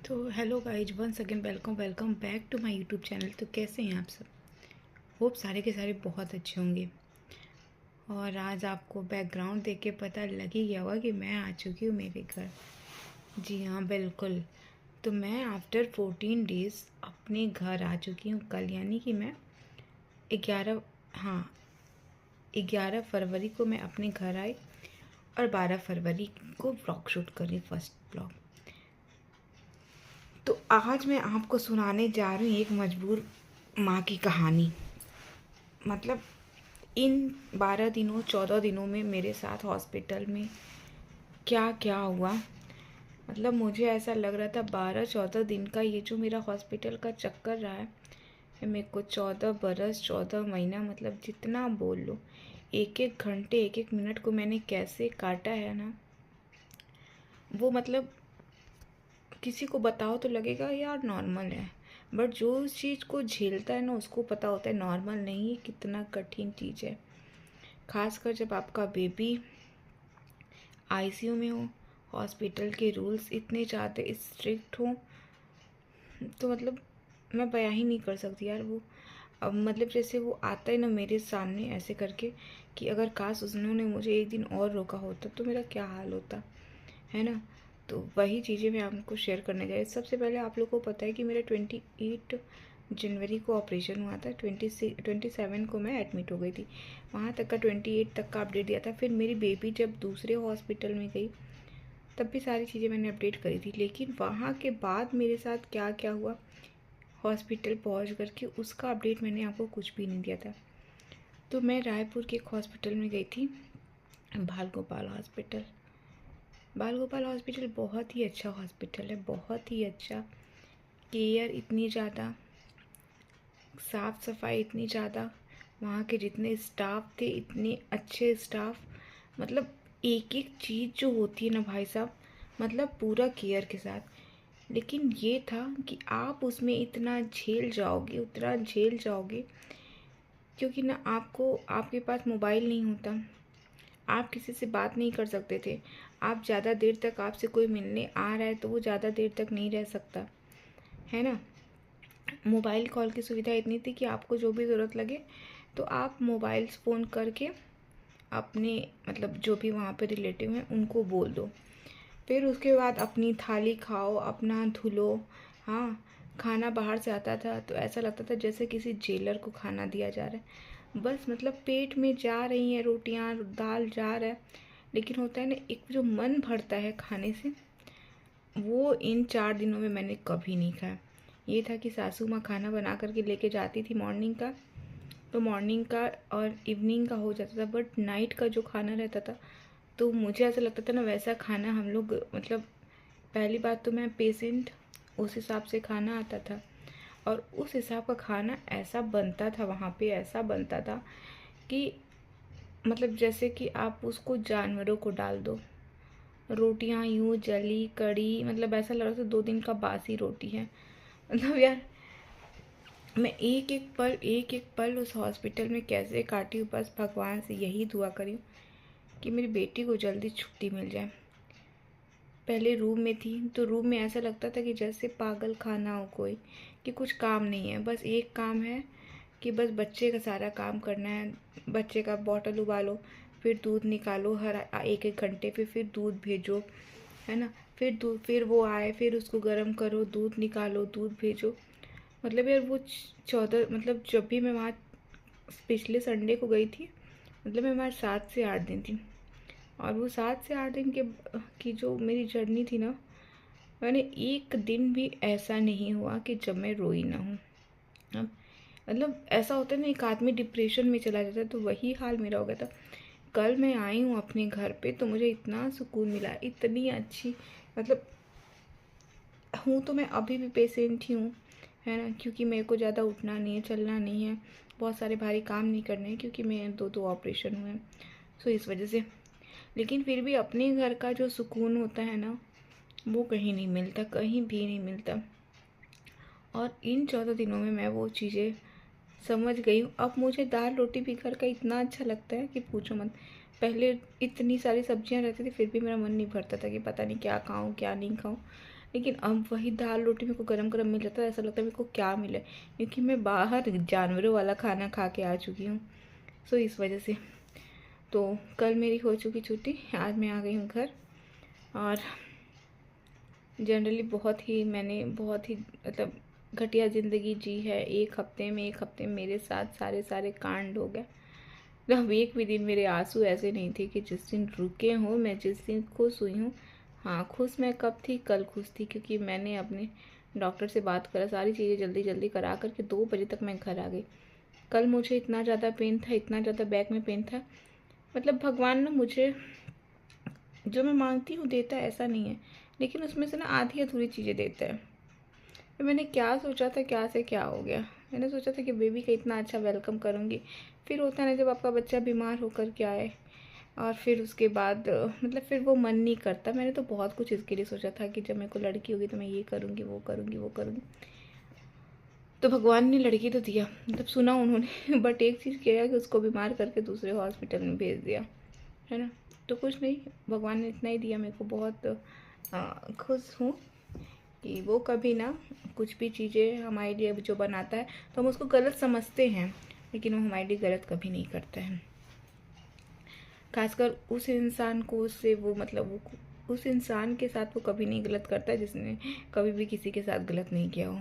तो hello guys, once again welcome welcome back to my YouTube channel. तो कैसे हैं आप सब? होप सारे के सारे बहुत अच्छे होंगे। और आज आपको बैकग्राउंड देख के पता लग ही गया होगा कि मैं आ चुकी हूँ मेरे घर। जी हाँ, बिल्कुल। तो मैं आफ्टर 14 डेज़ अपने घर आ चुकी हूँ कल, यानी कि मैं 11 हाँ 11 फरवरी को मैं अपने घर आई और 12 फरवरी को ब्लॉग शूट करी, फर्स्ट ब्लॉग। तो आज मैं आपको सुनाने जा रही हूँ एक मजबूर माँ की कहानी। मतलब इन 12 दिनों 14 दिनों में मेरे साथ हॉस्पिटल में क्या क्या हुआ। मतलब मुझे ऐसा लग रहा था 12-14 दिन का ये जो मेरा हॉस्पिटल का चक्कर रहा है, मेरे को 14 बरस 14 महीना, मतलब जितना बोल लो, एक एक घंटे एक एक मिनट को मैंने कैसे काटा है ना, वो मतलब किसी को बताओ तो लगेगा यार नॉर्मल है, बट जो उस चीज़ को झेलता है ना उसको पता होता है नॉर्मल नहीं है, कितना कठिन चीज़ है। खासकर जब आपका बेबी आईसीयू में हो, हॉस्पिटल के रूल्स इतने ज़्यादा स्ट्रिक्ट हों, तो मतलब मैं बयां ही नहीं कर सकती यार वो। अब मतलब जैसे वो आता है ना मेरे सामने ऐसे करके, कि अगर काश उन्होंने मुझे एक दिन और रोका होता तो मेरा क्या हाल होता, है ना। तो वही चीज़ें मैं आपको शेयर करने जा रही। सबसे पहले आप लोगों को पता है कि मेरा 28 जनवरी को ऑपरेशन हुआ था। 27 को मैं एडमिट हो गई थी। वहाँ तक का 28 तक का अपडेट दिया था। फिर मेरी बेबी जब दूसरे हॉस्पिटल में गई तब भी सारी चीज़ें मैंने अपडेट करी थी, लेकिन वहाँ के बाद मेरे साथ क्या क्या हुआ हॉस्पिटल पहुँच करके, उसका अपडेट मैंने आपको कुछ भी नहीं दिया था। तो मैं रायपुर के एक हॉस्पिटल में गई थी, बाल गोपाल हॉस्पिटल। बाल गोपाल हॉस्पिटल बहुत ही अच्छा हॉस्पिटल है, बहुत ही अच्छा। केयर इतनी ज़्यादा, साफ़ सफाई इतनी ज़्यादा, वहाँ के जितने स्टाफ थे इतने अच्छे स्टाफ। मतलब एक एक चीज़ जो होती है ना भाई साहब, मतलब पूरा केयर के साथ। लेकिन ये था कि आप उसमें इतना झेल जाओगे, उतना झेल जाओगे, क्योंकि ना आपको, आपके पास मोबाइल नहीं होता, आप किसी से बात नहीं कर सकते थे। आप ज़्यादा देर तक, आपसे कोई मिलने आ रहा है तो वो ज़्यादा देर तक नहीं रह सकता, है ना। मोबाइल कॉल की सुविधा इतनी थी कि आपको जो भी ज़रूरत लगे तो आप मोबाइल फ़ोन करके अपने, मतलब जो भी वहाँ पे रिलेटिव हैं उनको बोल दो। फिर उसके बाद अपनी थाली खाओ, अपना धुलो। हाँ, खाना बाहर से आता था तो ऐसा लगता था जैसे किसी जेलर को खाना दिया जा रहा है। बस मतलब पेट में जा रही हैं रोटियाँ, दाल जा रहा है, लेकिन होता है ना एक जो मन भरता है खाने से, वो इन 4 दिनों में मैंने कभी नहीं खाया। ये था कि सासू माँ खाना बना करके लेके जाती थी मॉर्निंग का, तो मॉर्निंग का और इवनिंग का हो जाता था, बट नाइट का जो खाना रहता था तो मुझे ऐसा लगता था ना वैसा खाना हम लोग, मतलब पहली बात तो मैं पेशेंट, उस हिसाब से खाना आता था और उस हिसाब का खाना ऐसा बनता था वहाँ पे, ऐसा बनता था कि मतलब जैसे कि आप उसको जानवरों को डाल दो। रोटियाँ यूँ जली कड़ी, मतलब ऐसा लग रहा था 2 दिन का बासी रोटी है। मतलब यार मैं एक एक पल उस हॉस्पिटल में कैसे काटी हूँ, बस भगवान से यही दुआ करी कि मेरी बेटी को जल्दी छुट्टी मिल जाए। पहले रूम में थी तो रूम में ऐसा लगता था कि जैसे पागल खाना हो कोई, कि कुछ काम नहीं है, बस एक काम है कि बस बच्चे का सारा काम करना है। बच्चे का बॉटल उबालो, फिर दूध निकालो हर एक एक घंटे पे, फिर दूध भेजो, है ना। फिर दूध, फिर वो आए, फिर उसको गर्म करो, दूध निकालो, दूध भेजो। मतलब यार वो 14, मतलब जब भी मैं वहाँ पिछले संडे को गई थी, मतलब मैं वहाँ 7 से 8 दिन थी। और वो 7 से 8 दिन के की जो मेरी जर्नी थी ना, मैंने एक दिन भी ऐसा नहीं हुआ कि जब मैं रोई ना हूँ। अब मतलब ऐसा होता है ना, एक आदमी डिप्रेशन में चला जाता है, तो वही हाल मेरा हो गया था। कल मैं आई हूँ अपने घर पे तो मुझे इतना सुकून मिला, इतनी अच्छी, मतलब हूँ तो मैं अभी भी पेशेंट ही हूँ, है ना, क्योंकि मेरे को ज़्यादा उठना नहीं है, चलना नहीं है, बहुत सारे भारी काम नहीं करने हैं, क्योंकि मेरे दो ऑपरेशन हुए हैं, सो इस वजह से। लेकिन फिर भी अपने घर का जो सुकून होता है ना, वो कहीं नहीं मिलता, कहीं भी नहीं मिलता। और इन 14 दिनों में मैं वो चीज़ें समझ गई हूँ। अब मुझे दाल रोटी भी घर का इतना अच्छा लगता है कि पूछो मत। पहले इतनी सारी सब्जियां रहती थी फिर भी मेरा मन नहीं भरता था कि पता नहीं क्या खाऊं क्या नहीं खाऊं। लेकिन अब वही दाल रोटी मेरे को गरम गरम मिल जाता है, ऐसा लगता है मेरे को क्या मिला है, क्योंकि मैं बाहर जानवरों वाला खाना खा के आ चुकी हूँ। सो इस वजह से तो कल मेरी हो चुकी छुट्टी, आज मैं आ गई हूँ घर। और जनरली मैंने बहुत ही मतलब घटिया ज़िंदगी जी है। एक हफ्ते में मेरे साथ सारे कांड हो गए। मतलब एक भी दिन मेरे आंसू ऐसे नहीं थे कि जिस दिन रुके हों। मैं जिस दिन खुश हुई हूँ, हाँ खुश मैं कब थी, कल खुश थी, क्योंकि मैंने अपने डॉक्टर से बात करा, सारी चीज़ें जल्दी जल्दी करा करके 2 बजे तक मैं घर आ गई। कल मुझे इतना ज़्यादा पेन था, इतना ज़्यादा बैक में पेन था, मतलब भगवान ना मुझे जो मैं मांगती हूँ देता है, ऐसा नहीं है, लेकिन उसमें से ना आधी अधूरी चीज़ें देता है। तो मैंने क्या सोचा था, क्या से क्या हो गया। मैंने सोचा था कि बेबी का इतना अच्छा वेलकम करूँगी, फिर होता है ना जब आपका बच्चा बीमार होकर के आए और फिर उसके बाद मतलब फिर वो मन नहीं करता। मैंने तो बहुत कुछ इसके लिए सोचा था कि जब मेरे को लड़की होगी तो मैं ये करूँगी, वो करूँगी, वो करूँगी। तो भगवान ने लड़की तो दिया, मतलब सुना उन्होंने बट एक चीज़ किया कि उसको बीमार करके दूसरे हॉस्पिटल में भेज दिया, है ना। तो कुछ नहीं, भगवान ने इतना ही दिया मेरे को। बहुत खुश हूँ कि वो कभी ना कुछ भी चीज़ें हमारे लिए जो बनाता है तो हम उसको गलत समझते हैं, लेकिन वो हमारे लिए गलत कभी नहीं करता है। खासकर उस इंसान को, उससे वो मतलब वो उस इंसान के साथ वो कभी नहीं गलत करता जिसने कभी भी किसी के साथ गलत नहीं किया हो।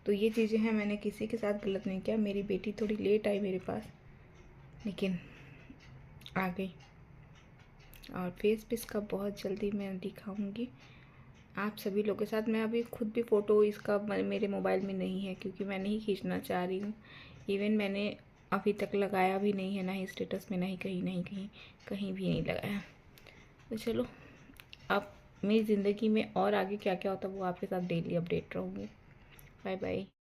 तो ये चीज़ें हैं, मैंने किसी के साथ गलत नहीं किया। मेरी बेटी थोड़ी लेट आई मेरे पास, लेकिन आ गई। और फेस पे इसका बहुत जल्दी मैं दिखाऊंगी आप सभी लोगों के साथ। मैं अभी खुद भी फ़ोटो इसका मेरे मोबाइल में नहीं है, क्योंकि मैं नहीं खींचना चाह रही हूँ। इवन मैंने अभी तक लगाया भी नहीं है, ना ही स्टेटस में, ना ही कहीं भी नहीं लगाया। तो चलो, अब मेरी ज़िंदगी में और आगे क्या क्या होता है वो आपके साथ डेली अपडेट रहूँगी। Bye bye.